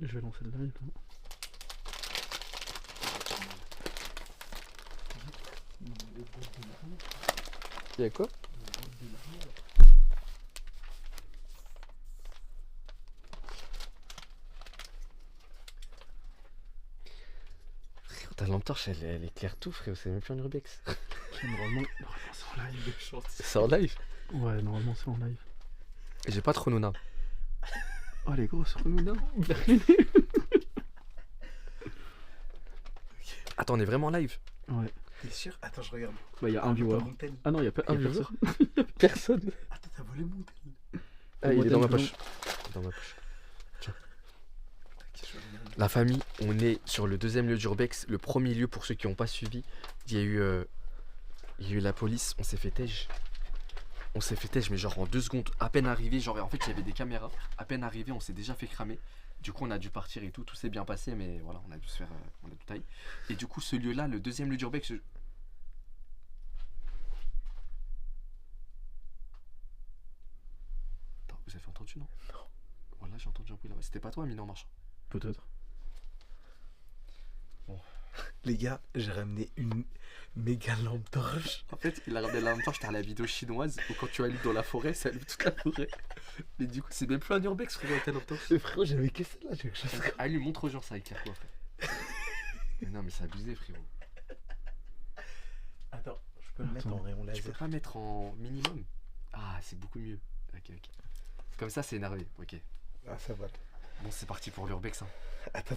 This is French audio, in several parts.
Je vais lancer le live. Y'a quoi? Frérot, ta lampe torche elle éclaire tout, frérot, c'est même plus un urbex. Normalement c'est en live. C'est en live? Ouais, normalement c'est en live. J'ai pas trop Nona. Oh les gros, sur nous là. Attends, on est vraiment en live? Ouais. T'es sûr? Attends, je regarde. Bah y'a un viewer. Mon tel. Ah non, y'a pas Un y'a viewer personne. Personne. Attends, t'as volé mon tel. Ah, il est dans ma Modem poche. Dans ma poche. Ok, je regarde. La famille, on est sur le deuxième lieu d'urbex. Le premier lieu, pour ceux qui n'ont pas suivi, il y a eu la police. On s'est fait tège. On s'est fait tège, mais genre en 2 secondes. À peine arrivé, genre en fait, il y avait des caméras. À peine arrivé, on s'est déjà fait cramer. Du coup, on a dû partir et tout. Tout s'est bien passé, mais voilà, on a dû se faire. On a dû tailler. Et du coup, ce lieu-là, le deuxième lieu d'urbex. Attends, vous avez entendu, non? Non. Voilà, j'ai entendu un bruit là-bas. C'était pas toi, Amina, en marchant? Peut-être. Les gars, j'ai ramené une méga lampe torche. En fait, il a ramené la lampe torche, t'as la vidéo chinoise où quand tu allumes dans la forêt, ça allume toute la forêt. Mais du coup, c'est même plus un urbex, frérot, ta lampe torche. Mais frérot, j'avais que celle-là, j'ai quelque chose. Allume, montre aux gens ça éclaire quoi, frère. Mais non, mais c'est abusé, frérot. Attends, je peux le mettre en rayon Tu peux laser. pas mettre en minimum? Ah, c'est beaucoup mieux. Ok, ok. Comme ça, c'est énervé. Ok. Ah, ça va. Bon, c'est parti pour l'urbex. Hein. Attends.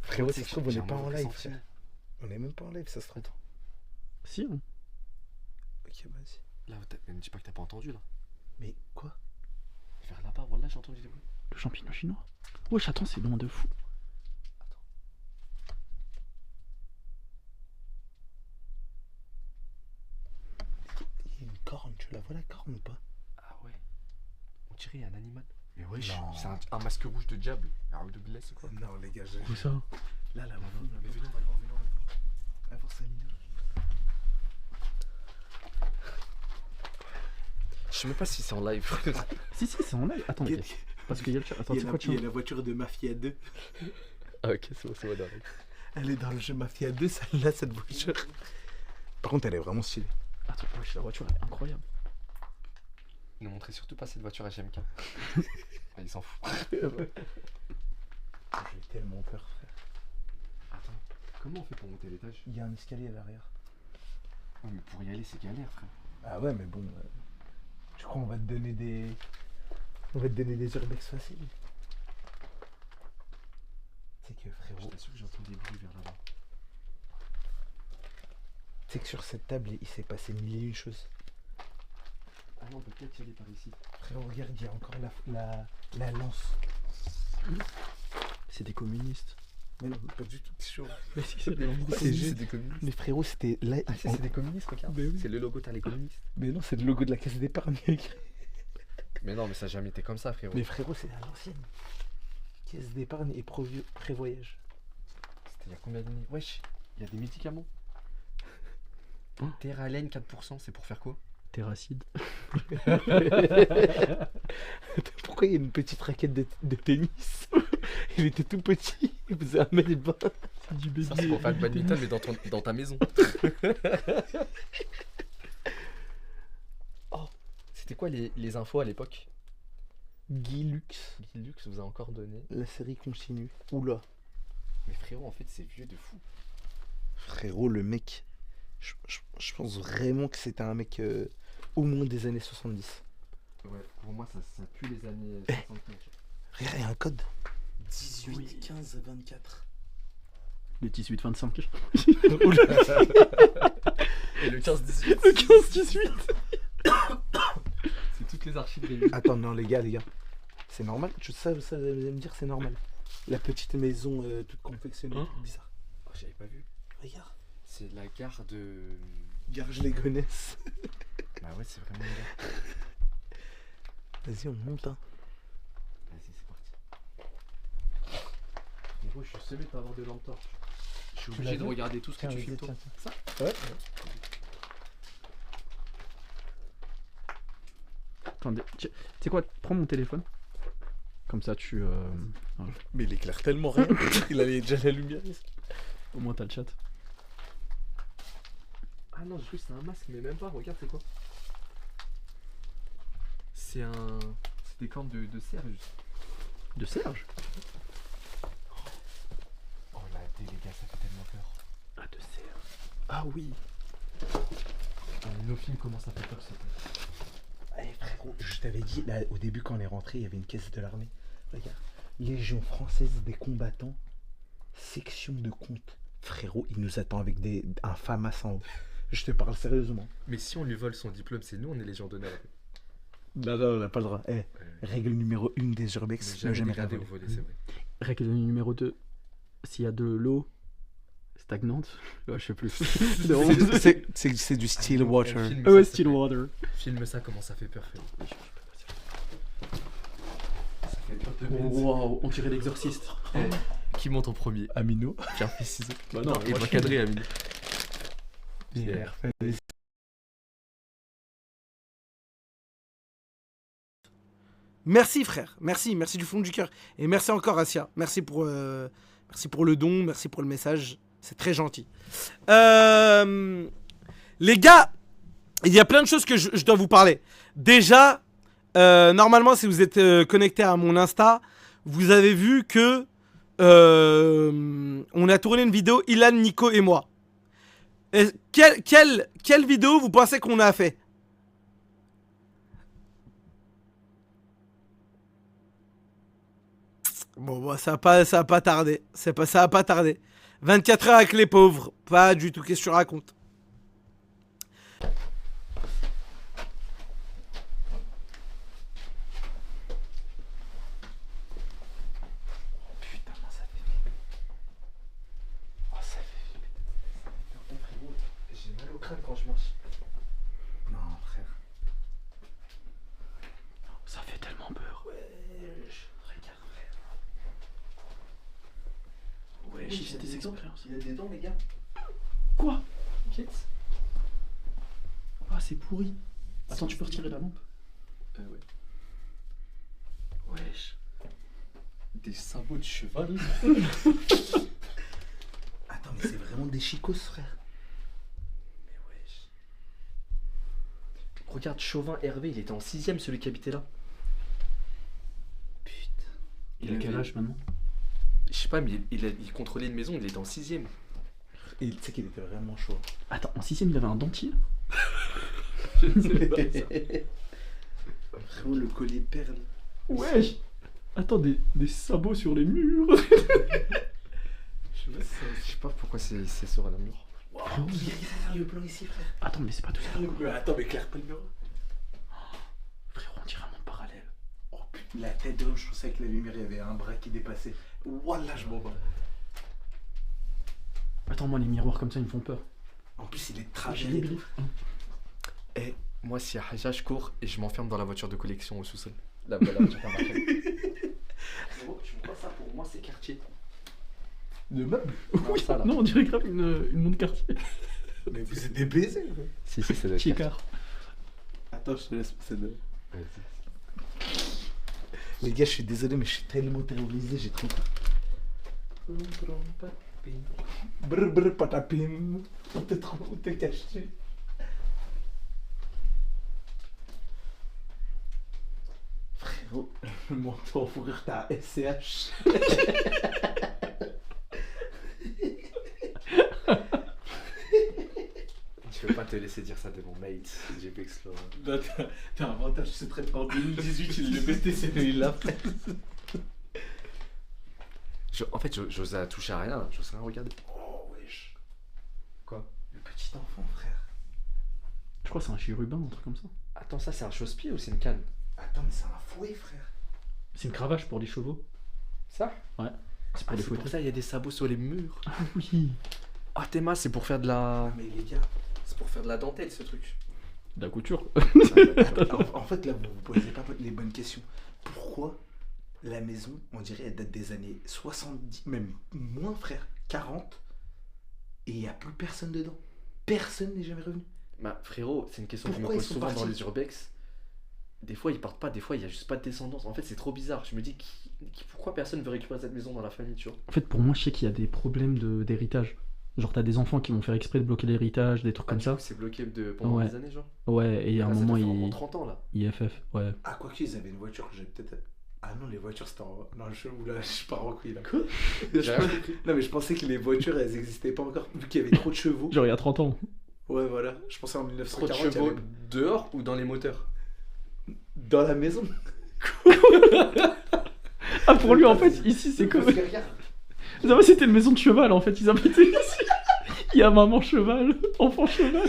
Frérot, ça se trouve, on J'ai n'est un pas en mauvais live. sentiment. Frère. On est même pas en live, ça se trouve. Attends, Si, hein. Ok, vas-y. là, mais ne dis pas que t'as pas entendu là. Mais quoi? Vers là-bas, voilà, j'ai entendu des bruits. Le champignon chinois. Wesh, attends, c'est loin de fou. Il y a une corne, tu la vois la corne ou pas? Ah ouais. On dirait un animal. Mais ouais, Non. c'est un masque rouge de diable. Un de glace, c'est quoi? Non, les gars, Où ça? Là, Mais venez, on va le voir, venez, on va le voir. Va voir Samina. Je sais même pas si c'est en live. Si, c'est en live. Attends, ok. Parce qu'il y a le chat. Attends, Il c'est y a quoi, il y a la voiture de Mafia 2. Ah ok, c'est bon, d'accord. Elle est dans le jeu Mafia 2, celle-là, cette voiture. Par contre, elle est vraiment stylée. Attends, wesh, la voiture elle est incroyable. Ne montrez surtout pas cette voiture HMK. Ah, il s'en fout. J'ai tellement peur, frère. Attends, comment on fait pour monter l'étage? Il y a un escalier à l'arrière. Ouais, mais pour y aller, c'est galère, frère. Ah ouais, mais bon. Je crois qu'on va te donner des. On va te donner des urbex faciles. C'est que Je frérot. t'assure que j'entends des bruits vers là-bas. Tu sais que sur cette table, il s'est passé mille et une choses. Ah non, on peut peut-être y aller par ici. Frérot, regarde, il y a encore la lance. C'est des communistes. Mais non, pas du tout, c'est chaud. Mais si, c'est des C'est juste- des communistes. Mais frérot, c'était là. Ah, c'est des communistes, regarde. Mais oui. C'est le logo, t'as les communistes. Mais non, c'est le logo de la caisse d'épargne. Mais non, mais ça a jamais été comme ça, frérot. Mais frérot, c'est à l'ancienne. Caisse d'épargne et prévoyage. C'était il y a combien d'années? Wesh, il y a des médicaments. Hein? Terralène 4%, c'est pour faire quoi? Terracide. Pourquoi il y a une petite raquette de tennis? Il était tout petit, il faisait 1m20. C'est du Ça, c'est pour faire le baby badminton, mais dans ta maison. Oh, c'était quoi les infos à l'époque? Guy Lux, Guy Lux vous a encore donné. la série continue. Oula. Mais frérot, en fait, c'est vieux de fou. Frérot, le mec, je pense vraiment que c'était un mec au moins des années 70. Ouais, pour moi, ça pue les années 65. Regarde, il y a un code. 18, Oui. 15, 24. Le 18-25. Et le 15-18. Le 15-18. C'est toutes les archives réunies. Attends, non, les gars. C'est normal? Ça, vous allez me dire, c'est normal. La petite maison toute confectionnée, Hein? toute bizarre. Oh, j'avais pas vu. Regarde. C'est la gare de. Garge les Gonesse. Bah ouais, c'est vraiment une gare. Vas-y, on monte. Hein. Vas-y, c'est parti. Gros, je suis semé de pas avoir de lampe torche. Je suis Tu obligé l'as de vu? regarder tout ce que Tiens, tu vas-y, filmes, toi. tiens. Ça Ouais. Attendez, tu sais quoi? Prends mon téléphone. Comme ça, tu. Voilà. Mais il éclaire tellement rien. Il avait déjà la lumière. Au moins, t'as le chat. Ah non, je crois que c'est un masque, mais même pas, regarde, c'est quoi? C'est un. C'est des cornes de cerf, juste. De Serge? Oh la dé, les gars, ça fait tellement peur. Ah, de Serge. Ah oui. Nos films commencent à faire peur, c'est Eh frérot, je t'avais dit, là, au début quand on est rentré, il y avait une caisse de l'armée. Regarde, Légion française des combattants, section de compte. Frérot, il nous attend avec un FAMAS en haut. Je te parle sérieusement. Mais si on lui vole son diplôme, c'est nous, on est légion d'honneur. Non, non, on n'a pas le droit. Règle numéro 1 des Urbex, ne jamais rien regardé voler. au volet, c'est vrai. Règle numéro 2. S'il y a de l'eau stagnante, ouais, je sais plus. C'est du still water. Filme Ah ouais, ça, still water. Filme ça, comment ça fait peur, frérot. Ça fait peur de Waouh, on dirait l'exorciste. Qui monte en premier? Amino. Pierre, fils, ciseaux. Bah non, Et moi, doit je- cadrer, Amine. Merci frère, merci du fond du cœur. Et merci encore Asia, merci pour le don, merci pour le message, c'est très gentil. Les gars, il y a plein de choses que je dois vous parler. Déjà, normalement si vous êtes connecté à mon Insta, vous avez vu que on a tourné une vidéo, Ilan, Nico et moi. Quelle vidéo vous pensez qu'on a fait? Bon, ça va pas tarder. Ça va pas tarder. 24 heures avec les pauvres. Pas du tout. Qu'est-ce que tu racontes? Putain, ça fait. Oh, ça fait. Frérot, j'ai mal au crâne quand je marche. Non, frère. Ça fait tellement peur. Regarde, frère. Ouais, Oui, j'ai des expériences. Il y a des dents, les gars. Quoi? T'inquiète. Ah, c'est pourri. Attends, tu peux retirer la lampe? Ouais. Wesh. Des sabots de cheval. Attends, mais c'est vraiment des chicos, frère. Mais wesh. Regarde, Chauvin Hervé, il était en 6ème, celui qui habitait là. Putain. Il a quel âge maintenant? Je sais pas, mais il contrôlait une maison, il était en 6ème. Et tu sais qu'il était vraiment chaud. Attends, en 6ème, il avait un dentier? Je ne sais pas ça. Frérot, le collier perle. Wesh. Attends, des sabots sur les murs. Je sais pas pourquoi c'est sur un mur. Waouh, regarde le plan ici, frère. Attends, mais c'est pas tout ça. Attends, mais claire pas le mur. Frérot, on dirait un monde parallèle. Oh putain, la tête de l'homme, je pensais que la lumière, il y avait un bras qui dépassait. Wallah, je m'en bats. Attends, moi, les miroirs comme ça, ils me font peur. En plus, il est J'ai tragique. des griffes. Et moi, s'il y a Haja, je cours et je m'enferme dans la voiture de collection au sous-sol. La voiture par marché. Tu vois ça pour moi, c'est quartier. De meubles. Non, ça là. Non, on dirait grave une montre quartier. Mais vous êtes des baisers, quoi. Si, ça doit être Chicar. Attends, je te laisse passer de. quartier. Les gars, je suis désolé, mais je suis tellement terrorisé, j'ai trop peur. Brr brr patapim. Où t'es caché? Frérot, le manteau en fourrure, t'as un SCH. Je peux pas te laisser dire ça de mon mate, JPX Laurent. Non, t'as un avantage, je sais très bien. En 2018, il le mettait, c'est lui là. En fait, j'osais toucher à rien, j'osais rien regarder. Oh, wesh. Quoi? Le petit enfant, frère. Je crois que c'est un chérubin, un truc comme ça. Attends, ça c'est un chausse-pied ou c'est une canne? Attends, mais c'est un fouet, frère. C'est une cravache pour les chevaux. Ça? C'est pour Ah, les c'est pour fouetter. ça, il y a des sabots sur les murs. Ah oui. Ah, Théma, c'est pour faire de la. Mais les gars, C'est pour faire de la dentelle ce truc. De la couture. en fait, là, vous posez pas les bonnes questions. Pourquoi la maison, on dirait, elle date des années 70, même moins, frère, 40, et il n'y a plus personne dedans? Personne n'est jamais revenu. Bah, frérot, c'est une question que je me Pourquoi pose ils sont souvent dans partis les urbex. des fois ils partent pas, des fois il y a juste pas de descendance. En fait, c'est trop bizarre. Je me dis, pourquoi personne veut récupérer cette maison dans la famille, tu vois? En fait, pour moi, je sais qu'il y a des problèmes d'héritage. Genre, t'as des enfants qui vont faire exprès de bloquer l'héritage, des trucs Ah, comme du ça. coup, c'est bloqué pendant Ouais. des années, genre. Ouais, et à un Là, ça moment, doit faire au moins il 30 ans là. IFF, ouais. Ah, quoi qu'ils avaient une voiture, j'ai peut-être. Ah non, les voitures c'était en. Non, oula, je pars en couille là. Quoi? Je J'ai pense- rien compris. Non, mais je pensais que les voitures elles existaient pas encore, vu qu'il y avait trop de chevaux. Genre, il y a 30 ans. Ouais, voilà. Je pensais en Trop de 1940. il y chevaux avait- dehors ou dans les moteurs? Dans la maison. Ah, pour lui, en fait, ici, c'est comme. Parce que regarde, Ça va, c'était une maison de cheval, en fait. Ils habitaient ici. Il y a maman cheval, enfant cheval.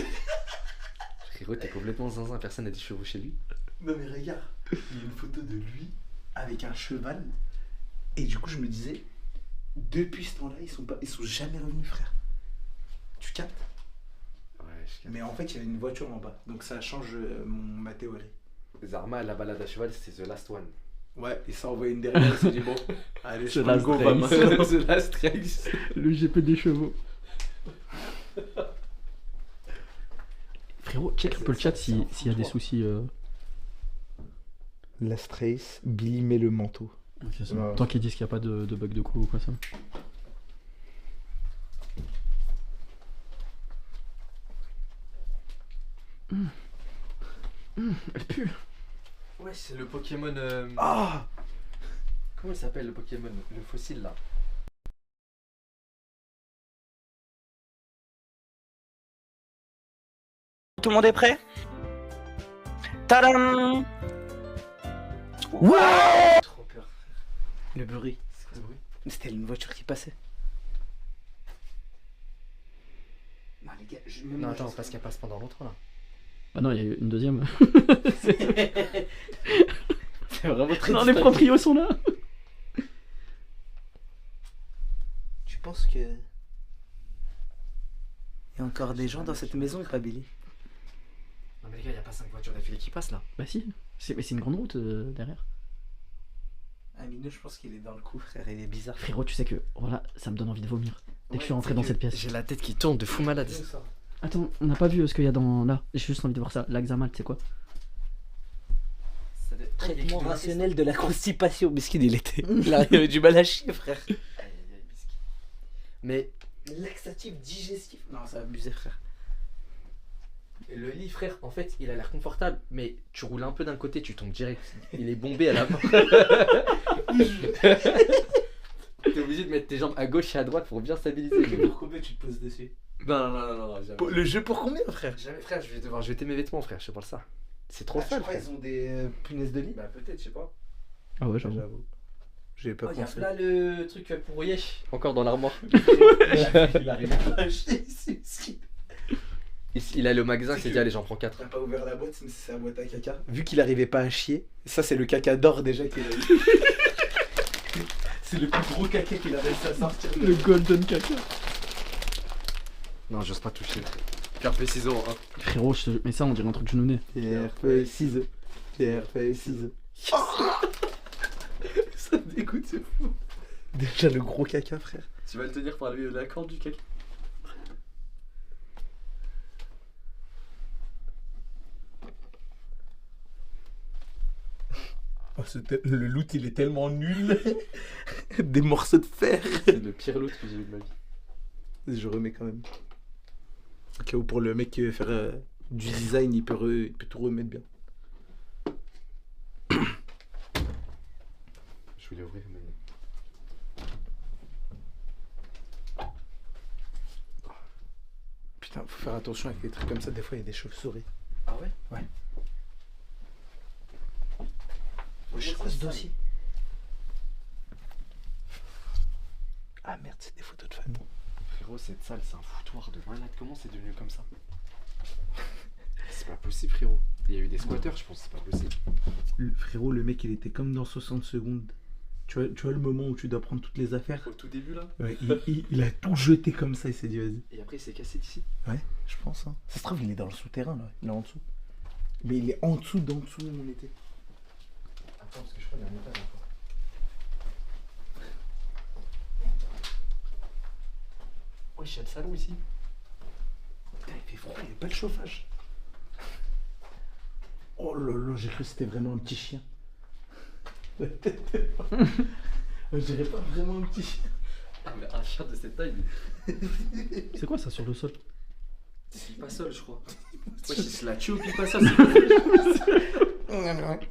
Frérot, t'es complètement zinzin, personne n'a des chevaux chez lui. Non, mais regarde. Il y a une photo de lui avec un cheval. Et du coup, je me disais, depuis ce temps-là, ils sont jamais revenus, frère. Tu captes? Ouais, je capte. Mais en fait, il y avait une voiture en bas. Donc ça change ma théorie. Zarma, la balade à cheval, c'était The Last One. Ouais, il s'est envoyé une derrière, il s'est dit bon, allez, je The prends le Last go, va Race. maintenant. The Last Race. Le GP des chevaux. Frérot, check un peu le chat s'il y a des soucis. Last Race, Billy met le manteau. Ok, ça Ouais. va. Tant qu'ils disent qu'il n'y a pas de bug de coup ou quoi ça. Elle pue. Ouais, c'est le Pokémon. Ah Comment il s'appelle le Pokémon? Le fossile là. Tout le monde est prêt? Tadam! Ouais! Trop peur. Le bruit. C'est quoi ce bruit? C'était une voiture qui passait. Non, les gars, je Non, attends, parce qu'elle passe pendant longtemps là. Bah non, il y a eu une deuxième. C'est vraiment très Non, les distractif. proprios sont là. Tu penses que. Il y a encore des gens dans cette maison ou pas, Billy? Non, mais les gars, y a pas 5 voitures d'affilée qui passent là. Bah si, mais c'est une grande route derrière. Aminou, je pense qu'il est dans le coup, frère, il est bizarre. Frérot, tu sais que voilà, ça me donne envie de vomir. Dès que je suis rentré c'est dans que cette pièce. J'ai la tête qui tourne de fou malade. Attends, on n'a pas vu ce qu'il y a dans là. J'ai juste envie de voir ça. L'Axamal, c'est quoi? Traitement rationnel de la constipation. Miskin, il avait du mal à chier, frère. Mais Laxatif digestif. Non, ça a abusé, frère. le lit, frère, en fait, il a l'air confortable, mais tu roules un peu d'un côté, tu tombes direct. Il est bombé à la fin. T'es obligé de mettre tes jambes à gauche et à droite pour bien stabiliser. Mais... Pour combien tu te poses dessus? Non, jamais. Le jeu pour combien, frère? Jamais, frère, je vais devoir jeter mes vêtements, frère, je te parle ça. C'est trop Je sale, crois frère. ils ont des punaises de lit. Bah, peut-être, je sais pas. Ah ouais, j'avoue. J'ai pas Oh, y'a pensé. là le truc pour Yesh. Encore dans l'armoire. Il arrive pas à chier ici. Il allait au magasin, il s'est dit, allez, j'en prends 4. T'as pas ouvert la boîte, mais c'est la boîte à caca. Vu qu'il arrivait pas à chier, ça c'est le caca d'or déjà qu'il a eu. C'est le plus gros caca qu'il a réussi à sortir. Le golden caca. Non, j'ose pas toucher. Pierre fait ciseaux en 1. Frérot, mais ça, on dirait un truc genouné. Pierre, feuille, ciseaux. Pierre, feuille, ciseaux. Ça me dégoûte, c'est fou. Déjà le gros caca, frère. Tu vas le tenir par la corde du caca. Oh, le loot il est tellement nul. Des morceaux de fer. C'est le pire loot que j'ai eu de ma vie. Je remets quand même. Au cas où pour le mec qui veut faire du design, il peut tout remettre bien. Je voulais ouvrir, mais. Putain, faut faire attention avec les trucs comme ça, des fois il y a des chauves-souris. Ah ouais? Ouais. C'est quoi ce dossier? Ah merde, c'est des photos de famille. Frérot, cette salle, c'est un foutoir de malade. Comment c'est devenu comme ça? C'est pas possible, frérot. Il y a eu des squatters, je pense, c'est pas possible. Frérot, le mec il était comme dans 60 secondes. Tu vois le moment où tu dois prendre toutes les affaires? Au tout début là? Ouais, il a tout jeté comme ça, il s'est dit vas-y. Et après, il s'est cassé d'ici. Ouais, je pense. Hein. Ça se trouve, il est dans le souterrain là, il est en dessous. Mais il est en dessous d'en dessous où on était. Attends, parce que je crois qu'il y a un étage encore. Ouais, il y a le salon ici. Putain, il fait froid, il n'y a pas le chauffage. Oh là là, j'ai cru que c'était vraiment un petit chien. On dirait pas vraiment un petit chien. Ah, mais un chien de cette taille, C'est quoi ça sur le sol? il pas seul, je crois. Wesh, il se la tue au pipa ça.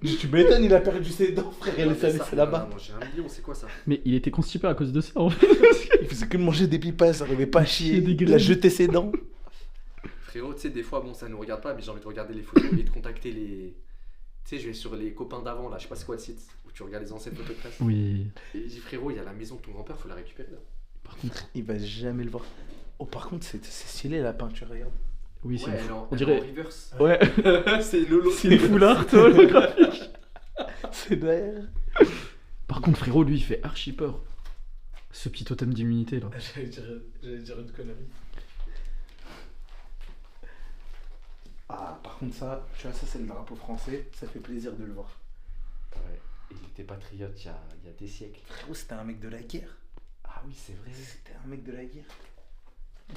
Tu m'étonnes, il a perdu ses dents, frère. Il les a laissées là-bas. J'ai 1 million, c'est quoi ça? Mais il était constipé à cause de ça en fait. Il faisait que de manger des pipas, ça arrivait pas à chier. Des Il a graines. jeté ses dents. Frérot, tu sais, des fois, bon, ça nous regarde pas, mais j'ai envie de regarder les photos et de contacter les. Tu sais, je vais sur les copains d'avant, là, je sais pas c'est quoi le site, où tu regardes les anciennes photos de classe. Oui. Et je dis, frérot, il y a la maison de ton grand-père, faut la récupérer là. Par contre, Il va jamais le voir. Oh, par contre, c'est stylé la peinture, regarde. oui, c'est Ouais, une- elle est en, on elle dirait. est en reverse. Ouais, C'est Lolo. c'est une foulard holographique. C'est derrière. Par contre, frérot, lui, il fait archi peur. Ce petit totem d'immunité là. J'allais dire une connerie. Ah, par contre, ça, tu vois, ça c'est le drapeau français. Ça fait plaisir de le voir. Ouais, il était patriote il y a des siècles. Frérot, c'était un mec de la guerre. Ah oui, c'est vrai. C'était un mec de la guerre.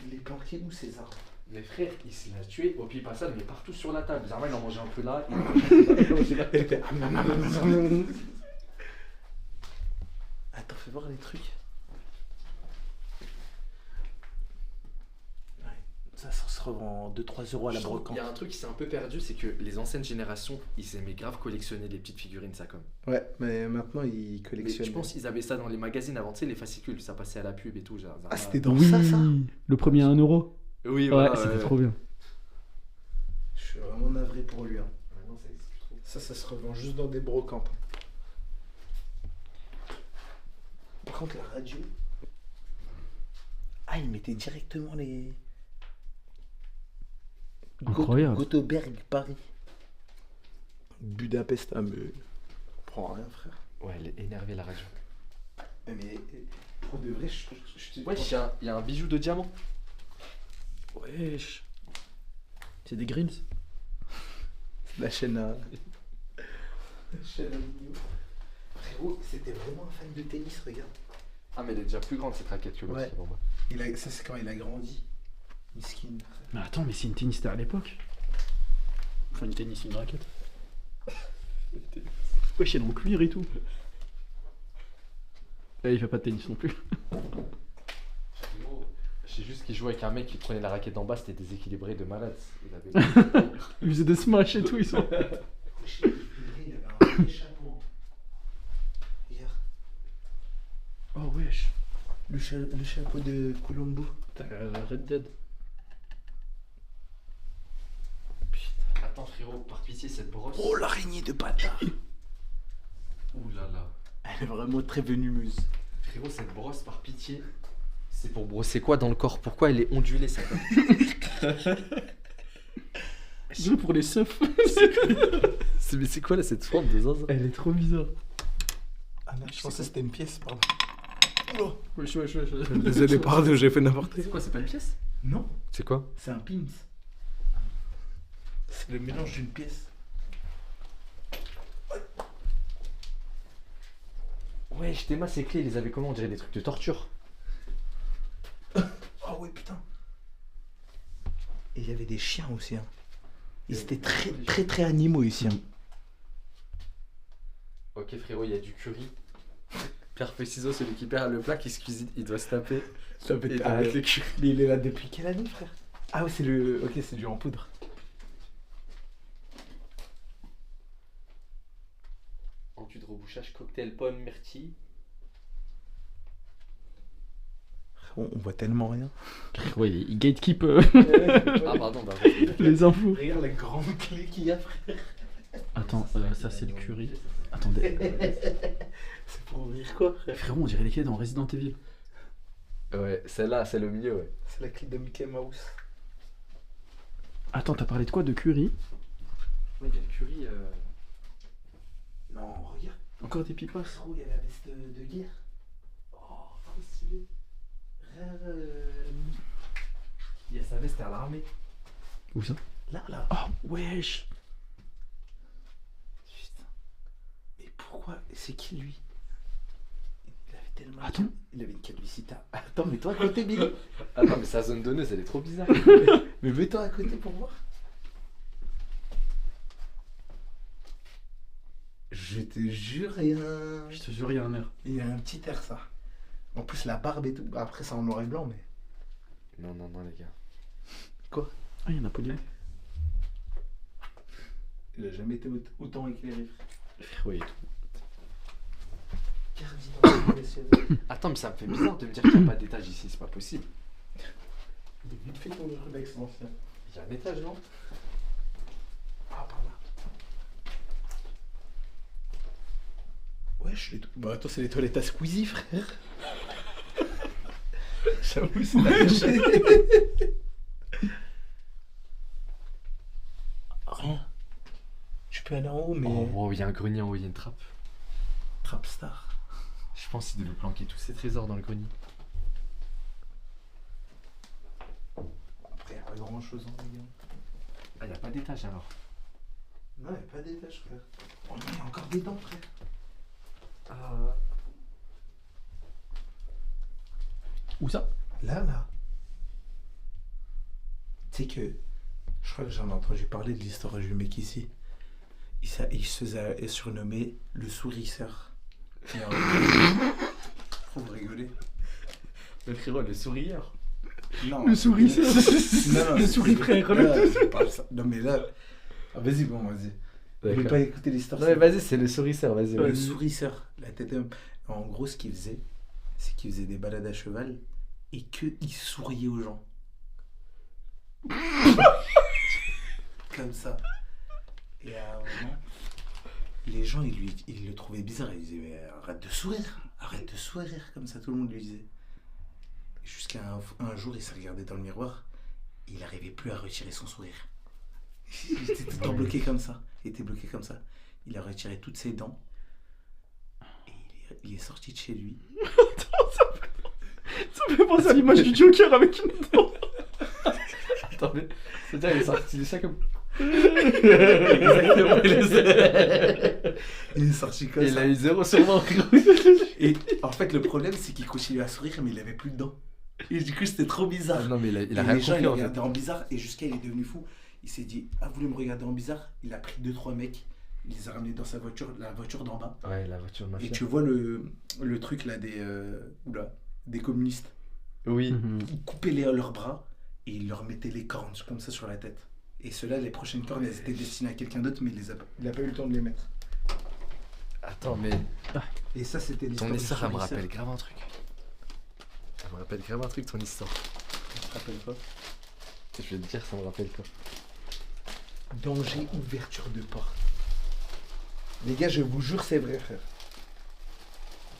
Il est planqué où, César? Mais frère, il se l'a tué au pipa ça, mais partout sur la table. Bizarrement, il en mangeait un peu là. Attends, fais voir les trucs. Ouais, ça se revend 2-3 euros à la Je trouve brocante. qu'il y a un truc qui s'est un peu perdu, c'est que les anciennes générations, ils aimaient grave collectionner les petites figurines, ça comme. Ouais, mais maintenant ils Mais collectionnent. je pense qu'ils avaient ça dans les magazines avant, tu sais, les fascicules, ça passait à la pub et tout. Genre, Ah, c'était dans Oui, ça. le premier à 1 euro. Oui, Ouais, c'était trop bien. Je suis vraiment navré pour lui. Hein. Maintenant, ça existe plus trop. Ça se revend juste dans des brocantes. Par contre, la radio. Ah, il mettait directement les. Incroyable. Göteborg, Paris. Budapest, ah, mais. Prends rien, frère. Ouais, elle est énervée la radio. Mais pour de vrai, je te Ouais, il y a un bijou de diamant. Wesh. C'est des grills. La chaîne à. La chaîne à vidéo. Frérot, c'était vraiment un fan de tennis, regarde. Ah, mais elle est déjà plus grande cette raquette que l'autre. Ouais. Bon, bah. Ça, c'est quand il a grandi. Miskin. Mais attends, mais c'est une tennis à l'époque. Enfin, une tennis, une raquette. Wesh, elle est en cuir et tout. Et il fait pas de tennis non plus. Je sais juste qu'il jouait avec un mec qui prenait la raquette d'en bas, c'était déséquilibré de malade. Il avait... Il faisait des smash et tout, ils sont. Il avait un vrai chapeau. Regarde. Oh wesh. Le chapeau de Colombo. T'as Red Dead. Putain, attends frérot, par pitié cette brosse. Oh, l'araignée de bâtard. Ouh là là. Elle est vraiment très venimeuse. Frérot, cette brosse par pitié, c'est pour brosser quoi dans le corps? Pourquoi elle est ondulée ça comme... C'est pour les seufs. Mais c'est quoi là cette forme de zinzin? Elle est trop bizarre. Ah non, je pensais que c'était une pièce, pardon. Oh. Wesh, wesh, wesh. Désolé, pardon, j'ai fait n'importe C'est quoi, c'est pas une pièce? Non, C'est quoi? c'est un pins. C'est le mélange d'une pièce. Ouais, Théma, ces clés, ils les avaient comment? On dirait des trucs de torture. Oh ouais, putain. Et il y avait des chiens aussi. Hein. Ils étaient très animaux ici. Hein. Ok frérot, il y a du curry. Pierre feuille ciseaux, celui qui perd le plat, qui se cuisine, il doit se taper. Ça Et il doit mettre le curry. Mais il est là depuis quelle année, frère? Ah ouais, c'est le. Ok, c'est du en poudre. Enduit de rebouchage, cocktail pomme myrtille. On voit tellement rien. Ouais, il gatekeep Ah pardon, bah les infos. Regarde la grande clé qu'il y a, frère. Attends, ça c'est le curry. Attendez. C'est pour ouvrir quoi, frère? Frérot, on dirait les clés dans Resident Evil. Ouais, celle-là, celle au milieu, ouais. C'est la clé de Mickey Mouse. Attends, t'as parlé de quoi? De curry? Ouais, il y a le curry. Non, regarde. Encore des pipas? Frérot, il y a la veste de guerre. Oh, trop stylé. Il y a sa veste à l'armée. Où ça? Là. Oh, wesh. Putain. Mais pourquoi? C'est qui lui? Il avait tellement. Attends. Il avait une calvicita. Attends, mets-toi à côté, Billy. Attends, mais sa zone donneuse, elle est trop bizarre. Mais mets-toi à côté pour voir. Je te jure, il y a un... Je te jure, il y a un air. Il y a un petit air, ça. En plus, la barbe et tout. Après, c'est en noir et blanc, mais... Non, non, non, les gars. Ah, il y a Napoléon. Il a jamais été autant éclairé. Oui. Cardinal, messieurs. Attends, mais ça me fait bizarre de me dire qu'il n'y a pas d'étage ici, c'est pas possible. Il est vite fait ton urbex, l'ancien. Il y a un étage, non? Ah, par là. Wesh, les bah attends, c'est les toilettes à Squeezie, frère. J'avoue, c'est rien. Tu peux aller en haut, mais... Oh, wow, il y a un grenier en haut, il y a une trappe. Trapstar. Je pense qu'il devait planquer tous ses trésors dans le grenier. Après, il n'y a pas grand chose, hein, les gars. Ah, il n'y a pas d'étage alors. Non, il n'y a pas d'étage, frère. Oh non, il y a encore des dents, frère. Ah. Où ça? Là. Tu sais que... Je crois que j'en ai entendu parler de l'histoire du mec ici. Il se faisait surnommer le sourisseur. Faut vous rigoler. Le frérot, le sourieur. Non. Le sourisseur. Non, Le souris frère. c'est pas ça. Non mais là... Ah, vas-y, bon, vas-y. Vous voulez pas écouter l'histoire? Non, mais vas-y, c'est le sourisseur, vas-y. Le sourisseur, la tête d'homme. En gros, ce qu'il faisait, c'est qu'il faisait des balades à cheval et qu'il souriait aux gens. Comme ça. Et à un moment, les gens, ils le trouvaient bizarre. Ils disaient, mais arrête de sourire comme ça, tout le monde lui disait. Jusqu'à un jour, il s'est regardé dans le miroir, il n'arrivait plus à retirer son sourire. Il était tout le temps bloqué comme ça. Il était bloqué comme ça. Il a retiré toutes ses dents. Et il est sorti de chez lui. Ça me fait penser à l'image du Joker avec une dent. Attends, mais c'est-à-dire, il est sorti de ça comme. Exactement. Il est sorti comme Il ça. a eu 0 sûrement. Et en fait, le problème, c'est qu'il continuait à sourire, mais il avait plus de dents. Et du coup, c'était trop bizarre. Non, mais il a Et rien les gens, compris ils en fait. regardaient en bizarre, et jusqu'à il est devenu fou. Il s'est dit, ah, vous voulez me regarder en bizarre? Il a pris 2-3 mecs, il les a ramenés dans sa voiture, la voiture d'en bas. Ouais, la voiture de Et mafia. tu vois le truc là des communistes. Oui. Ils coupaient leurs bras et ils leur mettaient les cornes comme ça sur la tête. Et ceux-là, les prochaines cornes, elles étaient destinées à quelqu'un d'autre, mais il a pas eu le temps de les mettre. Attends, mais Et ça, c'était l'histoire. ton du histoire, elle me fournisseur. rappelle grave un truc. Elle me rappelle grave un truc, ton histoire. Tu te rappelles pas? Je vais te dire, ça me rappelle quoi. Danger, ouverture de porte. Les gars, je vous jure, c'est vrai, frère.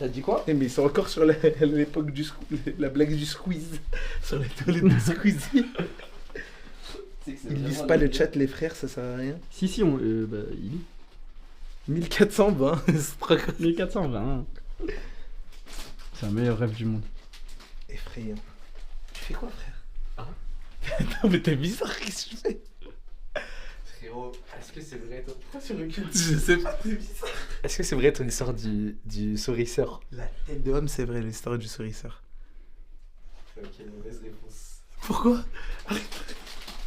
T'as dit quoi? Mais ils sont encore sur l'époque la blague du squeeze. Sur les toilettes de Squeezie. Ils lisent pas le chat, les frères, ça sert à rien. Si, il est. 1420, c'est trop cool. 1420. C'est un meilleur rêve du monde. Effrayant. Tu fais quoi, frère? Hein? Attends, mais t'es bizarre, qu'est-ce que tu fais? Frérot, est-ce que c'est vrai toi? Pourquoi tu recules? Je sais pas, t'es bizarre. Est-ce que c'est vrai ton histoire du sourisseur? La tête de homme, c'est vrai, l'histoire du sourisseur. Ok, mauvaise réponse. Pourquoi?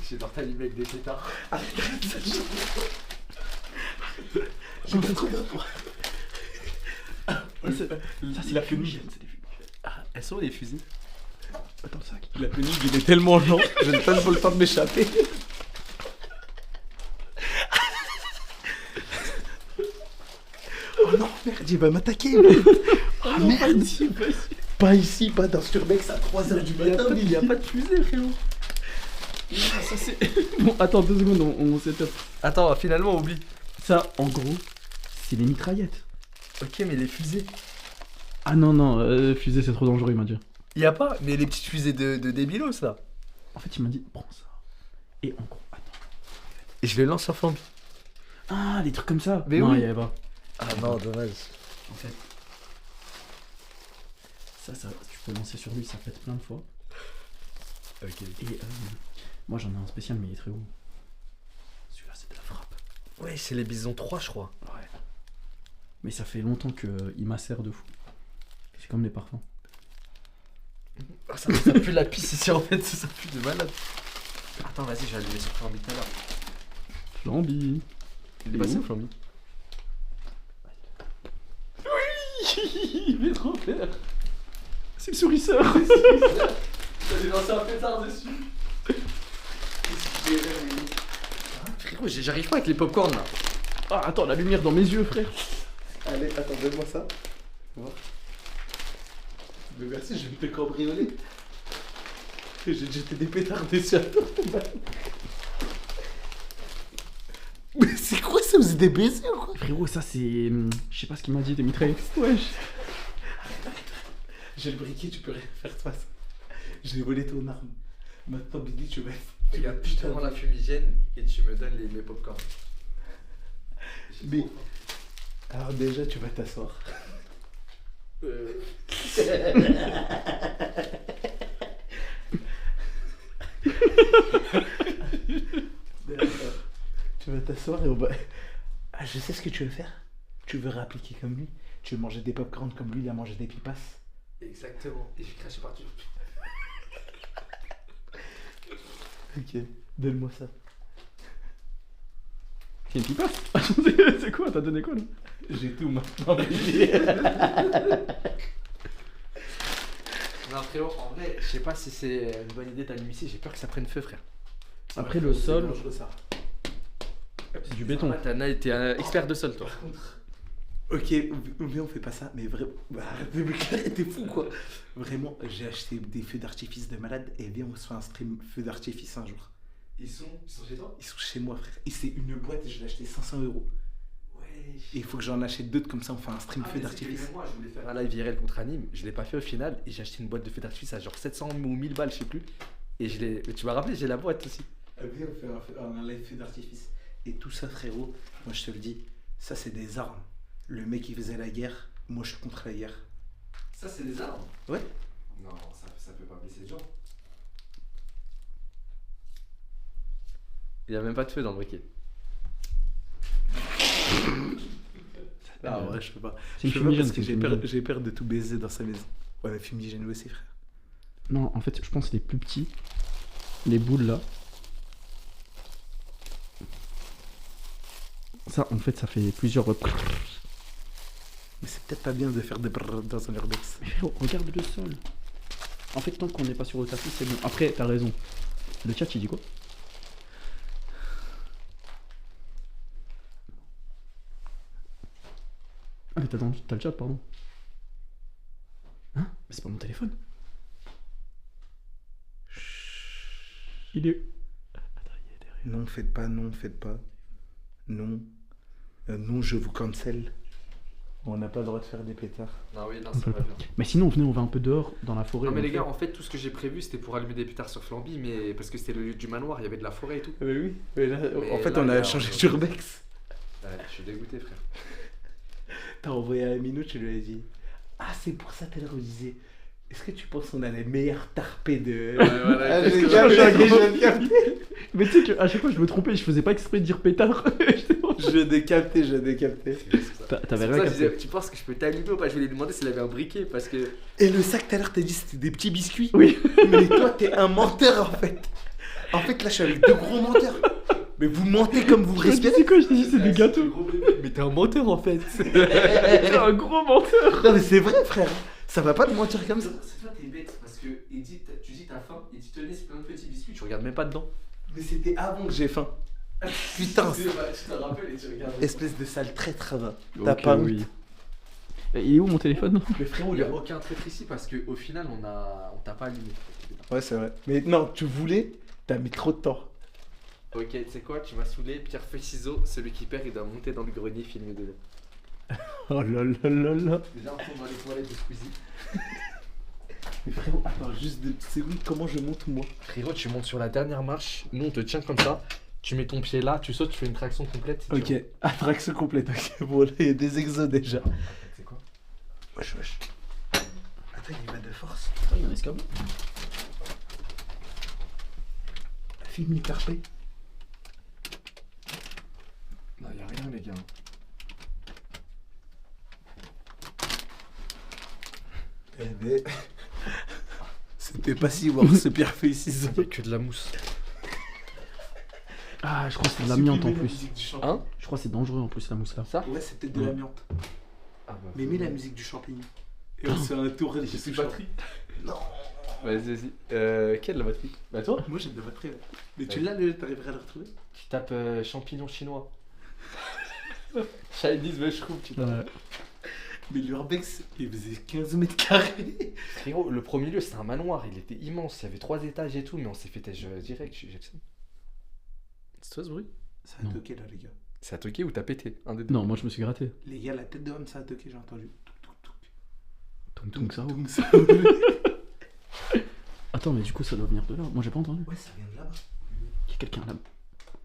J'ai dans t'allumer avec des pétards. J'ai pas trop peur. Ça, c'est la fumigène, c'est des fumigènes. Ah, elles sont où les fusils? Attends, le sac. La pénible, il est tellement lent, je n'ai pas le temps de m'échapper. Oh non, merde, il va m'attaquer. Ah non, merde. pas ici. Pas dans Sturbex à 3h du matin. Il n'y a pas de fusée, frérot. Ça, c'est... Bon, attends 2 secondes, on setup. Attends, finalement, on oublie. Ça, en gros, c'est les mitraillettes. Ok, mais les fusées. Ah non, fusée, c'est trop dangereux, il m'a dit. Y a pas, mais les petites fusées de débilos là. En fait, il m'a dit, prends ça. Et en gros, attends. Et je les lance en flambe. Ah, des trucs comme ça. Mais non, oui. il y avait pas. Ah non, dommage. En fait, ça, tu peux lancer sur lui, ça pète plein de fois. Ok. Et moi, j'en ai un spécial, mais il est très haut. Celui-là, c'est de la frappe. Ouais, c'est les bisons 3, je crois. Ouais. Mais ça fait longtemps qu'il macère de fou. C'est comme les parfums. Ah, ça pue la pisse ici en fait, ça pue de malade. Attends, vas-y, je vais allumer sur Flamby tout à l'heure. Flamby. Il est passé au Flamby? Vas-y. Il fait trop peur. C'est le sourisseur. J'ai lancé un pétard dessus. Frérot, j'arrive pas avec les popcorn là. Ah, attends, la lumière dans mes yeux, frère. Allez, attends, donne-moi ça. Voir. Mais merci, je vais me faire cambrioler. J'ai jeté des pétards dessus à toi. Mais c'est quoi ça? Vous êtes des baisers ou quoi? Frérot, ça c'est. Je sais pas ce qu'il m'a dit, des mitraillettes. Wesh. J'ai le briquet, tu peux rien faire face. J'ai volé ton arme. Maintenant, Billy, tu vas. Regarde, je te rends la fumigène et tu me donnes mes popcorn. Mais. Alors, déjà, tu vas t'asseoir. Tu vas t'asseoir et on va. Ah, je sais ce que tu veux faire. Tu veux réappliquer comme lui. Tu veux manger des popcorn comme lui, il a mangé des pipas. Exactement. Et j'ai craché partout. Ok, donne-moi ça. C'est une pipasse. C'est quoi? T'as donné quoi là? J'ai tout maintenant. Non, frérot, en vrai, je sais pas si c'est une bonne idée d'allumer ici. J'ai peur que ça prenne feu, frère. Après le sol, Ça. c'est du béton. T'es un expert de sol, toi. Ok, mais on fait pas ça, mais vraiment. Arrête de me clairer, t'es fou quoi. Vraiment, j'ai acheté des feux d'artifice de malade et viens, on se fait un stream feu d'artifice un jour. Ils sont chez toi? Ils sont chez moi, frère. Et c'est une boîte et je l'ai acheté 500 €. Ouais. Et il faut que j'en achète d'autres comme ça, on fait un stream feu d'artifice. Moi, je voulais faire un live IRL contre Anime. Je l'ai pas fait au final et j'ai acheté une boîte de feu d'artifice à genre 700 ou 1000 balles, je sais plus. Et je l'ai. Tu m'as rappelé, j'ai la boîte aussi. Viens, on fait un live feu d'artifice. Et tout ça, frérot, moi je te le dis, ça c'est des armes. Le mec qui faisait la guerre, moi je suis contre la guerre. Ça, c'est des armes? Ouais. Non, ça peut pas blesser les gens. Il y a même pas de feu dans le briquet. Ah ouais, je peux pas. C'est une Je peux pas fumigène. parce que c'est une fumigène. j'ai peur de tout baiser dans sa maison. Ouais, mais fumigène aussi, frère. Non, en fait, je pense que les plus petits, les boules là. Ça, en fait, ça fait plusieurs. Mais c'est peut-être pas bien de faire des brrr dans un urbex. Mais frérot, regarde le sol. En fait, tant qu'on n'est pas sur le tapis, c'est bon. Après, t'as raison. Le chat, il dit quoi? Ah, mais t'as le chat, pardon. Hein? Mais c'est pas mon téléphone. Il est. Attends, il est derrière. Non, faites pas, non, faites pas. Non. Non, je vous cancel. On n'a pas le droit de faire des pétards. Non, oui, non, On c'est peut pas le bien. Mais sinon, venez, on va un peu dehors, dans la forêt. Non, mais on les fait- gars, en fait, tout ce que j'ai prévu, c'était pour allumer des pétards sur Flamby, mais parce que c'était le lieu du manoir, il y avait de la forêt et tout. Mais oui, mais là, Mais en fait, là, on a là, changé on- d'urbex. Ouais, je suis dégoûté, frère. T'as envoyé à Amino, tu lui as dit. Ah, c'est pour ça, tout à l'heure, on disait. Est-ce que tu penses qu'on a les meilleurs tarpés de. voilà, Ah, qu'est-ce j'ai que- capté, j'ai capté. Mais tu sais qu'à chaque fois, je me trompais, je faisais pas exprès de dire pétard. Je décapté, je décapté. T'avais C'est rien pour ça que je capté. disais, tu penses que je peux t'allumer ou pas? Je voulais lui demander s'il avait un briquet parce que. Et le sac, tout à l'heure, t'as dit c'était des petits biscuits. Oui. Mais toi, t'es un menteur en fait. En fait, là, je suis avec deux gros menteurs. Mais vous mentez comme vous respirez. C'est quoi? Je t'ai dit, c'est des gâteaux. Mais t'es un menteur en fait. T'es un gros menteur. Non, mais c'est vrai, frère. Ça va pas de mentir comme ça. C'est toi, t'es bête parce que Edith, tu dis t'as faim et tu te laisses plein de petits biscuits, tu regardes même pas dedans. Mais c'était avant que j'ai faim. Putain, Tu te rappelles et tu regardes. espèce de sale traître, va. T'as Ok, pas honte. oui. Et il est où mon téléphone? Mais frérot, Il y a aucun traître ici parce qu'au final on t'a pas allumé. Ouais, c'est vrai. Mais non, tu voulais, t'as mis trop de temps. Ok, tu sais quoi, tu m'as saoulé, pierre feuille ciseaux, celui qui perd il doit monter dans le grenier filmer dedans. Oh là là là là. Déjà on tourne dans les toilettes de Squeezie. Mais frérot, attends juste 2 petites secondes, comment je monte moi? Frérot, tu montes sur la dernière marche, nous on te tient comme ça, tu mets ton pied là, tu sautes, tu fais une traction complète. et tu Ok, attraction complète. Ok, bon là, il y a des exos déjà. C'est quoi? Wesh, wesh. Attends, il y va de force. Il y a un escabeau. Film hyper paix. Non, y'a rien les gars. Eh ben. C'était pas si voir ce pierre feuille ciseaux. Y'a que de la mousse. Ah, je crois que c'est de l'amiante en plus. Hein? Je crois que c'est dangereux en plus la mousse là. Ça? Ouais, c'est peut-être de l'amiante. Ah bah, Mais mets la musique du champignon. Et on se fait un tour de J'ai sous plus de batterie. Non. Vas-y, vas-y. Quelle la batterie? Bah toi? Moi j'ai de la batterie là. Mais tu Ouais. l'as, t'arriverais à le retrouver? Tu tapes champignons chinois. Chinese mushroom, tu tapes. Ouais. Mais l'urbex, il faisait 15 mètres carrés. Frérot, le premier lieu, c'était un manoir. Il était immense. Il y avait 3 étages et tout, mais on s'est fait têche direct. Jackson. C'est toi ce bruit? Ça a Non. toqué là, les gars. C'est à toquer ou t'as pété? Un des deux. Non, moi je me suis gratté. Les gars, la tête de homme, ça a toqué, j'ai entendu. Tung tung ça. Donc ça. Attends, mais du coup ça doit venir de là. Moi j'ai pas entendu. Ouais, ça vient de là-bas. Il y a quelqu'un là.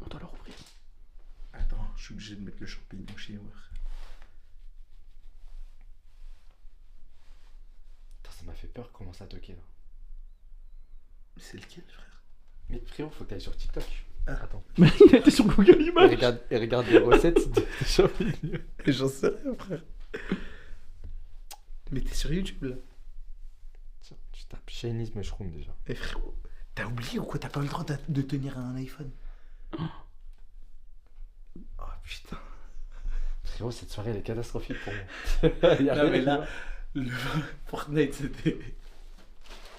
On doit leur ouvrir. Attends, je suis obligé de mettre le champignon chez moi. Putain, ça m'a fait peur comment ça toquait là. C'est lequel, frère? Mais frérot, faut que t'ailles sur TikTok. Ah. Attends. Mais il était sur Google Et Images. regarde des recettes de champignons. J'en sais rien, frère. Mais t'es sur YouTube là. Tiens, tu tapes Chinese mushroom déjà. Eh frérot, t'as oublié ou quoi? T'as pas eu le droit de tenir un iPhone? Oh putain. Frérot, cette soirée elle est catastrophique pour moi. Y a Non rien mais à là, le Fortnite c'était...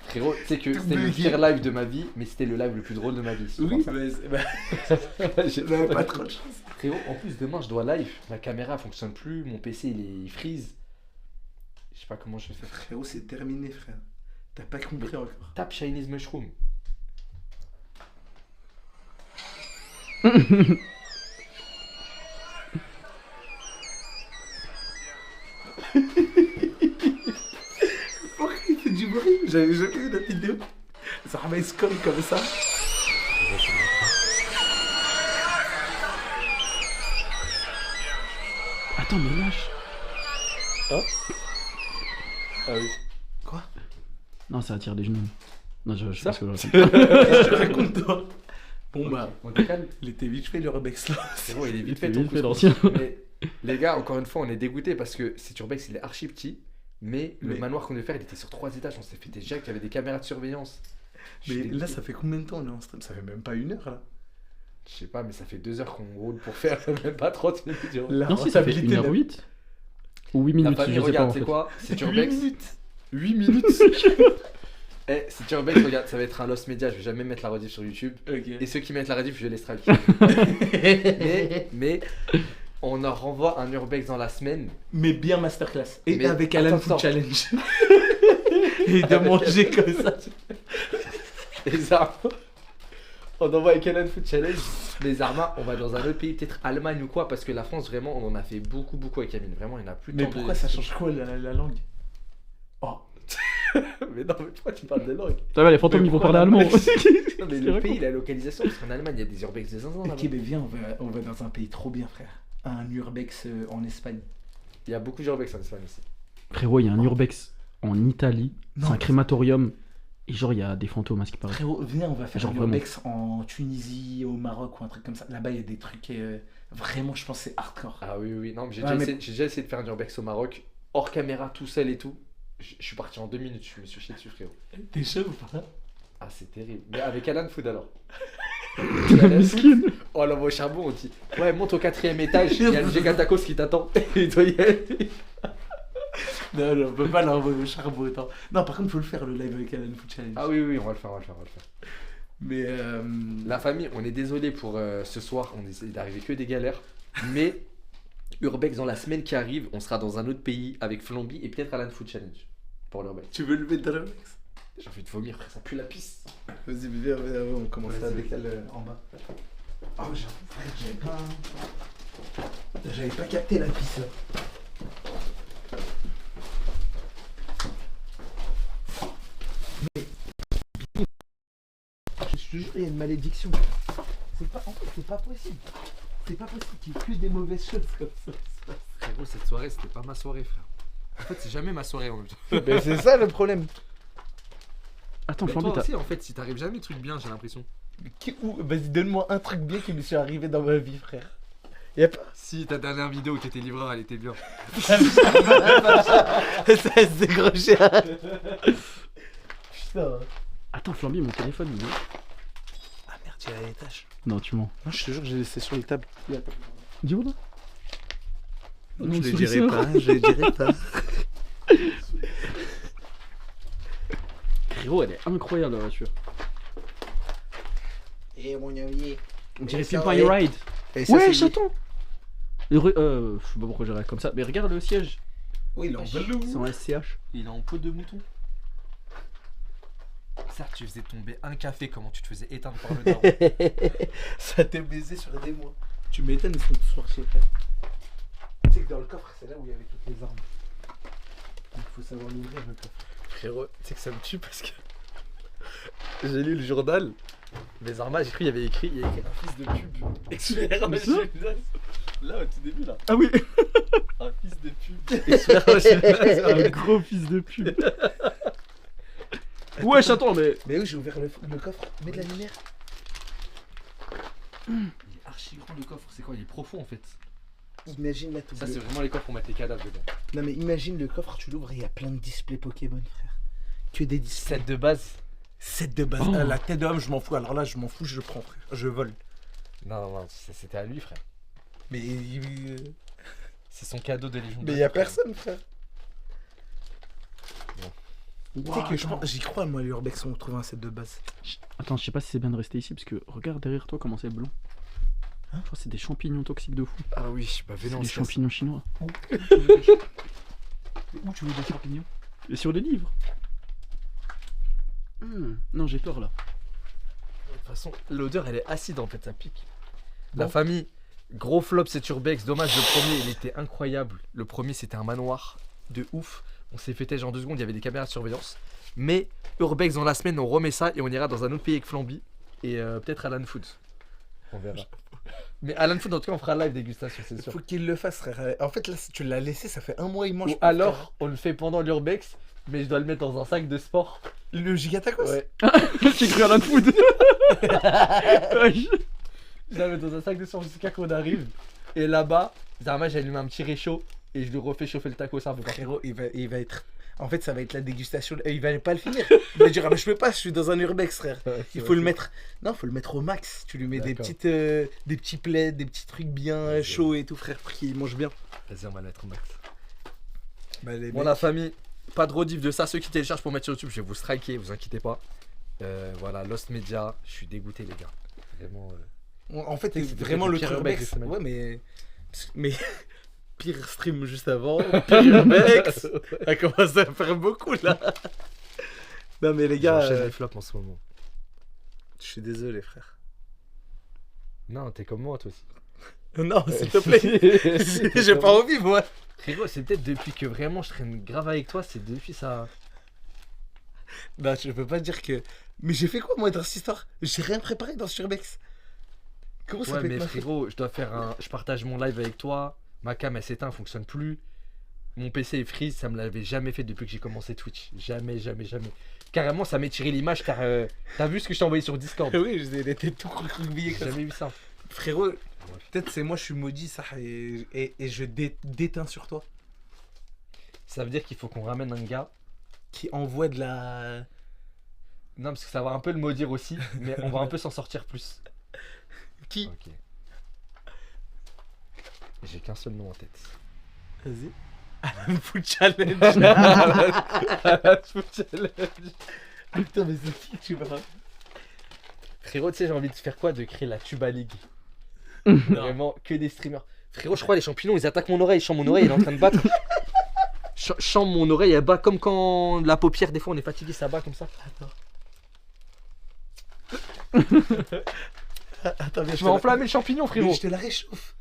Frérot, tu sais que Tout c'était le bugué. pire live de ma vie, mais c'était le live le plus drôle de ma vie. c'est Oui, pour ça. mais J'ai- j'avais pas trop de chance. Frérot, en plus demain je dois live, ma caméra fonctionne plus, mon PC il freeze. Je sais pas comment je vais faire. Frérot, c'est terminé, frère. T'as pas compris encore. Tape Chinese mushroom. Pourquoi il fait du bruit? J'avais jamais vu la vidéo. Ça m'a scolle comme ça. Attends, mais lâche. Ah oui. Quoi? Non, ça attire des genoux. Non, je sais Ça pas ce que je raconte. Qu'est-ce que tu racontes, toi? Bon bah, On te calme. il était vite fait le Rebex là. Frérot, il est vite C'est fait ton vite fait, couscous. l'ancien. Mais les gars, encore une fois, on est dégoûtés parce que cet urbex il est archi petit. Mais le Mais- manoir qu'on devait faire, il était sur 3 étages. On s'est fait déjà qu'il y avait des caméras de surveillance. Je suis Mais là, dégoûté. ça fait combien de temps on est en stream? Ça fait même pas 1 heure là. Je sais pas, mais ça fait 2 heures qu'on roule pour faire même pas 30 minutes. genre. La Non, si, ça fait rentabilité, 1h08 ou 8 La minutes, famille, je sais pas regarde, en c'est fait. quoi? C'est 8 urbex. minutes. 8 minutes. Eh, c'est urbex, regarde, ça va être un lost media. Je vais jamais mettre la rediff sur YouTube. Ok. Et ceux qui mettent la rediff, je vais les strike. mais on en renvoie un urbex dans la semaine. Mais bien masterclass. Et Mais avec Alan attends, Food attends. Challenge. Et de manger comme ça. Les armes. On envoie avec Alan Food Challenge. Les armes, on va dans un autre pays, peut-être Allemagne ou quoi, parce que la France, vraiment, on en a fait beaucoup avec Amine. Vraiment, il n'y en a plus Mais tant de- pourquoi ça change quoi la langue? Oh. Mais non, mais pourquoi tu parles de langue? Ça va, les fantômes Mais ils vont pourquoi parler allemand. Non, mais le pays, la localisation, parce qu'en Allemagne, il y a des urbex des zinzins là-bas. Ok, mais viens, on va dans un pays trop bien, frère. Un urbex en Espagne. Il y a beaucoup d'urbex en Espagne aussi. Frérot, il y a un urbex en Italie. Non. C'est un crématorium. Et genre, il y a des fantômes à ce qui paraît. Frérot, viens, on va faire Genre un vraiment. urbex en Tunisie, au Maroc ou un truc comme ça. Là-bas, il y a des trucs vraiment, je pense, c'est hardcore. Ah oui. Non, mais j'ai Ouais, déjà, mais- j'ai déjà essayé de faire un urbex au Maroc, hors caméra, tout seul et tout. Je suis parti en 2 minutes, je me suis chié dessus, frérot. T'es chaud ou pas? Ah, c'est terrible. Mais avec Alan Food alors. Miskin. Oh, on l'envoie au charbon, on dit ouais, monte au 4ème étage, il y a le giga tacos qui t'attend. Il doit y aller. Non, on peut pas l'envoyer au charbon autant. Non, par contre, faut le faire le live avec Alan Food Challenge. Ah oui, on va le faire. Mais La famille, on est désolé pour ce soir, on essaie d'arriver que des galères. Mais Urbex, dans la semaine qui arrive, on sera dans un autre pays avec Flamby et peut-être Alan Food Challenge pour l'Urbex. tu veux le mettre dans l'urbex? J'ai envie de vomir, frère, ça pue la pisse. Vas-y, viens, on commence Vas-y. avec elle en bas. Oh, j'avoue, frère, j'avais pas capté la pisse là. Mais. Je te jure, il y a une malédiction. C'est pas, en fait, c'est pas possible. C'est pas possible qu'il y ait que des mauvaises choses comme ça. Frérot, cette soirée, c'était pas ma soirée, frère. En fait, c'est jamais ma soirée en même temps. Mais c'est ça le problème. Attends, Mais Flamby, toi t'as. aussi, en fait, si t'arrives jamais de trucs bien, j'ai l'impression. Vas-y, donne-moi un truc bien qui me soit arrivé dans ma vie, frère. Y'a pas. Si, ta dernière vidéo où t'étais livreur, elle était bien. Ça se décrocher. Putain. Attends, Flamby, mon téléphone. Il est... Ah merde, il y a les tâches. Non, tu mens. Non, je te jure, j'ai laissé sur le table. Dis-moi là. Non, Je le sourire. dirai pas, je le dirai pas. Frérot, elle est incroyable la voiture. Et mon ami. On dirait ça, Pimp My ouais. Ride. Et ça, Ouais, c'est- chaton. Je sais pas pourquoi j'ai comme ça, mais regarde le siège. Oui, il est en C'est velours. en SCH. Il est en peau de mouton. Certes, tu faisais tomber un café, comment tu te faisais éteindre par le daron. Ça t'est baisé sur des mois. Tu m'étonnes, ils sont tous sortis, frère. Tu sais que dans le coffre, c'est là où il y avait toutes les armes. Il faut savoir l'ouvrir, le coffre. Frérot, tu sais que ça me tue parce que j'ai lu le journal. Mes armas, j'ai cru qu'il y avait écrit un fils de pub. Expert en gymnase. Là, au tout début, là. Ah oui. Un fils de pub. Expert en gymnase. Un gros fils de pute. Ouais, chaton, mais. Mais oui, j'ai ouvert le coffre. Mets de la lumière. Il est archi grand le coffre. C'est quoi? Il est profond en fait. Imagine là tout Ça, bleu. c'est vraiment les coffres où on met tes cadavres dedans. Non, mais imagine le coffre, tu l'ouvres et il y a plein de displays Pokémon, frère. Que des displays. 7 de base. 7 de base. Oh. La tête d'homme, je m'en fous. Alors là, je m'en fous, je le prends, frère. Je vole. Non, c'était à lui, frère. Mais C'est son cadeau de Légion. il y a personne, frère. Tu sais Ouah, que attends. j'y crois, moi, l'Urbex, on trouve un set de base. Attends, je sais pas si c'est bien de rester ici parce que regarde derrière toi comment c'est blanc. Hein, je crois que c'est des champignons toxiques de fou. Ah oui, bah C'est venez, on des se casse. champignons chinois. Où tu veux des champignons? Et sur les livres. Non, j'ai peur là. De toute façon, l'odeur elle est acide en fait, ça pique. La Bon. famille, gros flop c'est Urbex. Dommage, le premier il était incroyable. Le premier c'était un manoir de ouf. On s'est fait têche en 2 secondes, il y avait des caméras de surveillance. Mais Urbex dans la semaine, on remet ça et on ira dans un autre pays avec Flamby. Et peut-être Alan Food. On verra. Mais Alan Food en tout cas on fera live dégustation, c'est sûr. Faut qu'il le fasse, frère. En fait, là, si tu l'as laissé, ça fait un mois, il mange Ou pas, alors on le fait pendant l'Urbex, mais je dois le mettre dans un sac de sport. frère. Le gigatacos. Ouais. J'ai cru à la food. Ouais. Je la mets dans un sac de sport jusqu'à qu'on arrive. Et là-bas, Zarma, j'allume un petit réchaud et je lui refais chauffer le taco, ça un peu partout. Frérot, il va être. En fait, ça va être la dégustation. Il va pas le finir. Il va dire, ah, mais je peux pas, je suis dans un Urbex, frère. Il faut le mettre. Non, faut le mettre au max. Tu lui mets des D'accord. petites, des petits plaids, des petits trucs bien Vas-y. chauds et tout, frère, pour qu'il mange bien. Vas-y, on va le mettre au max. Bah, les Bon, mecs, la famille, pas de rediff de ça. Ceux qui téléchargent pour mettre sur YouTube, je vais vous striker, vous inquiétez pas. Voilà, Lost Media, je suis dégoûté, les gars. Vraiment. en fait, C'était vraiment le le pire truc Urbex de Urbex. semaine. Ouais, mais pire stream juste avant, pire Urbex. Ça commence à faire beaucoup là. Non, mais les gars, J'enchaîne les flops en ce moment. je suis désolé, frère. Non, t'es comme moi, toi aussi. Non, s'il te plaît. J'ai pas envie, moi. Frérot, c'est peut-être depuis que vraiment je traîne grave avec toi, c'est depuis ça. Non, je peux pas dire que. Mais j'ai fait quoi, moi, dans cette histoire? J'ai rien préparé dans ce Urbex. Comment ça Ouais, peut mais être ma faute? frérot, je dois faire un. Je partage mon live avec toi. Ma cam elle s'éteint, elle fonctionne plus. Mon PC est freeze, ça me l'avait jamais fait depuis que j'ai commencé Twitch. Jamais. Carrément, ça m'est tiré l'image car t'as vu ce que je t'ai envoyé sur Discord. Oui, il était tout recroquevillé J'ai comme ça. jamais vu ça. Frérot, peut-être c'est moi, je suis maudit, ça, et je déteins sur toi. Ça veut dire qu'il faut qu'on ramène un gars. Qui envoie de la. Non, parce que ça va un peu le maudire aussi, mais on va un peu s'en sortir plus. Qui? Ok. J'ai qu'un seul nom en tête. Vas-y. Alan Food Challenge. Putain, mais c'est qui tu vois? Frérot, tu sais, j'ai envie de faire quoi? De créer la Tuba League. Vraiment, que des streamers. Frérot, je crois les champignons, ils attaquent mon oreille. Je sens mon oreille, il est en train de battre. Je sens mon oreille, elle bat comme quand la paupière, des fois, on est fatigué, ça bat comme ça. Attends, viens, Je vais enflammer le champignon, frérot. Je te la réchauffe.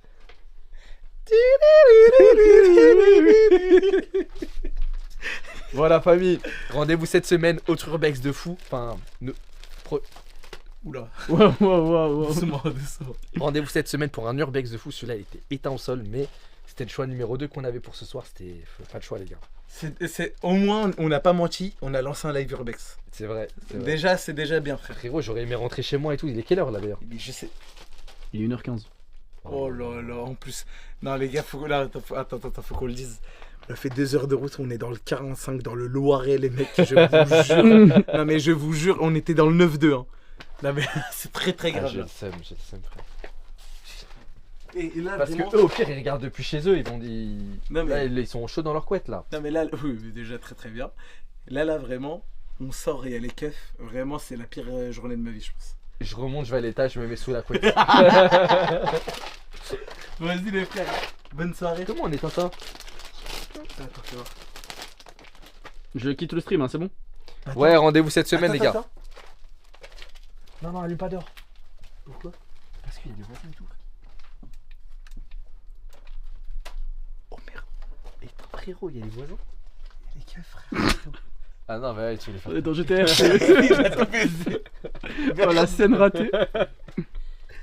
Voilà, famille. Rendez-vous cette semaine au Urbex de fou. Enfin, Oula. Wow. Doucement, doucement. rendez-vous cette semaine pour un Urbex de fou. Celui-là, il était éteint au sol, mais c'était le choix numéro 2 qu'on avait pour ce soir. C'était pas de choix, les gars. Au moins, on n'a pas menti, on a lancé un live Urbex. C'est vrai. Déjà, c'est déjà bien, frère. Frérot, j'aurais aimé rentrer chez moi et tout. Il est quelle heure là d'ailleurs? Mais je sais. Il est 1h15. Oh là là, en plus. Non, les gars, faut, là, attends, faut qu'on le dise. On a fait 2 heures de route, on est dans le 45, dans le Loiret, les mecs, je vous jure. Non, mais je vous jure, on était dans le 9-2. Hein. Non, mais c'est très très grave. J'ai là. le seum, frère. Et là, Parce vraiment... que eux, au pire, ils regardent depuis chez eux. Non, mais- Là, ils sont chauds dans leur couette là. Non mais là, oui, mais déjà très très bien. Là vraiment, on sort et il y a les keufs. Vraiment, c'est la pire journée de ma vie, je pense. Je remonte, je vais à l'étage, je me mets sous la couette. Vas-y les frères, bonne soirée. Comment on éteint ça? Attends, fais voir. Je quitte le stream, hein, c'est bon? Ouais, rendez-vous cette semaine, Attends, les gars. attends. Non, allume pas dehors. Pourquoi? Parce qu'il y a des voisins et tout. Oh merde, Et frérot, il y a des voisins. il y a les keufs, frère. Ah non, bah ouais, tu les fais. On est dans GTR. Il a tout baisé. Oh, la scène ratée.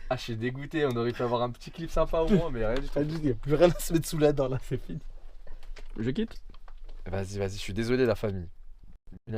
Ah, je suis dégoûté, on aurait pu avoir un petit clip sympa au moins, mais rien du tout. Il n'y a plus rien à se mettre sous la dent là, c'est fini. Je quitte. Vas-y, je suis désolé, la famille. Une